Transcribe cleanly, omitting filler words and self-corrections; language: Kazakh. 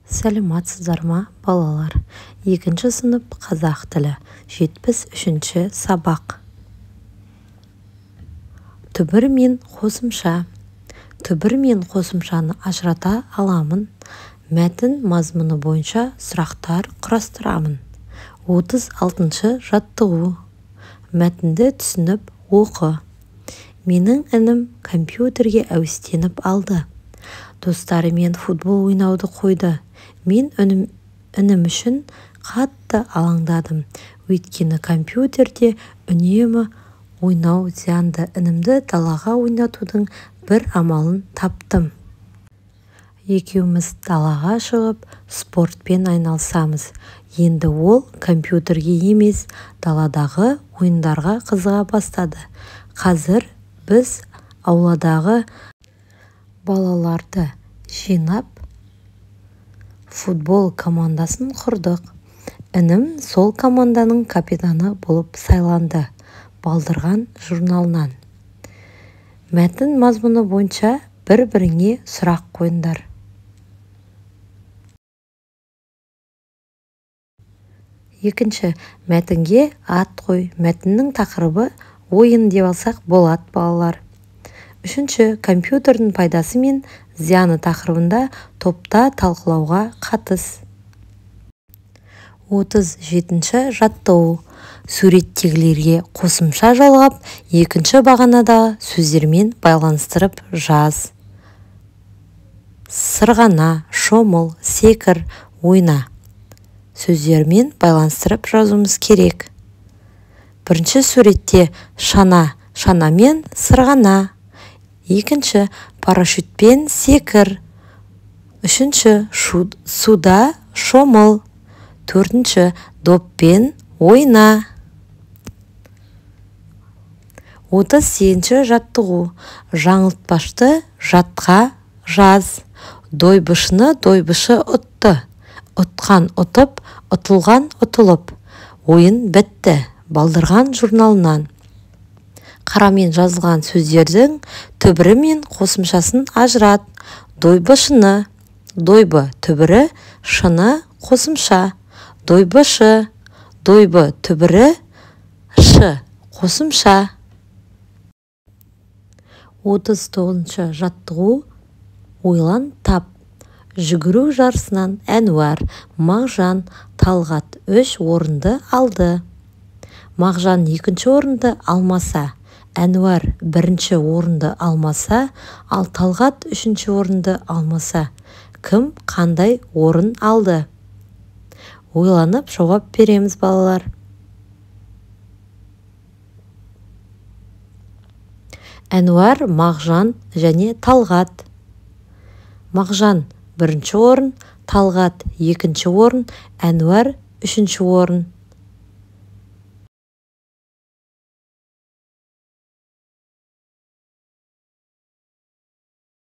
Сәлеметсіздер ма, балалар? 2-ші сынып қазақ тілі, 73-ші сабақ. Түбір мен қосымша. Түбір мен қосымшаны ажырата аламын. Мәтін мазмұны бойынша сұрақтар құрастырамын. 36-ші жаттығу. Мәтінді түсініп оқы. Менің інім компьютерге әуестеніп алды. Достарымен футбол ойнауды қойды. Мен інім үшін қатты алаңдадым. Өйткені компьютерде үнемі ойнау зиянды. Інімді далаға ойнатудың бір амалын таптым. Екеуміз далаға шығып, спортпен айналысамыз. Енді ол компьютерге емес, даладағы ойындарға қызыға бастады. Қазір біз ауладағы балаларды жинап, футбол командасын құрдық. Інім сол команданың капитаны болып сайланды. Балдырған журналынан. Мәтін мазмұны бойынша бір-біріңе сұрақ қойыңдар. Екінші, мәтінге ат қой. Мәтіннің тақырыбы ойын деп алсақ болады, балалар. Үшінші, компьютердің пайдасы мен зияны тақырыбында топта талқылауға қатыс. 37-ші жаттығу. Суреттегілерге қосымша жалғап, екінші бағанада сөздермен байланыстырып жаз. Сырғана, шомыл, секір, ойна. Сөздермен байланыстырып жазуымыз керек. Бірінші суретте шана, шанамен сырғана. Екінші, парашютпен секір. Үшінші, суда шомыл. Төртінші, доппен ойна. 38-ші жаттығу. Жаңылтпашты жатқа жаз. Дойбышыны дойбышы ұтты. Ұтқан ұтып, ұтылған ұтылып. Ойын бітті. Балдырған журналынан. Қарамен жазылған сөздердің түбірі мен қосымшасын ажырат. Дойбышыны, дойбы түбірі, шыны қосымша. Дойбышы, дойбы түбірі, шы қосымша. 39-ші жаттығу. Ойлан тап. Жүгіру жарысынан Әнуар, Мағжан, Талғат 3 орынды алды. Мағжан 2-ші орынды алмаса, Әнуар 1-ші орынды алмаса, ал Талғат 3-ші орынды алмаса, кім қандай орын алды? Ойланып жауап береміз, балалар. Әнуар, Мағжан және Талғат. Мағжан 1-ші орын, Талғат 2-ші орын, Әнуар 3-ші орын.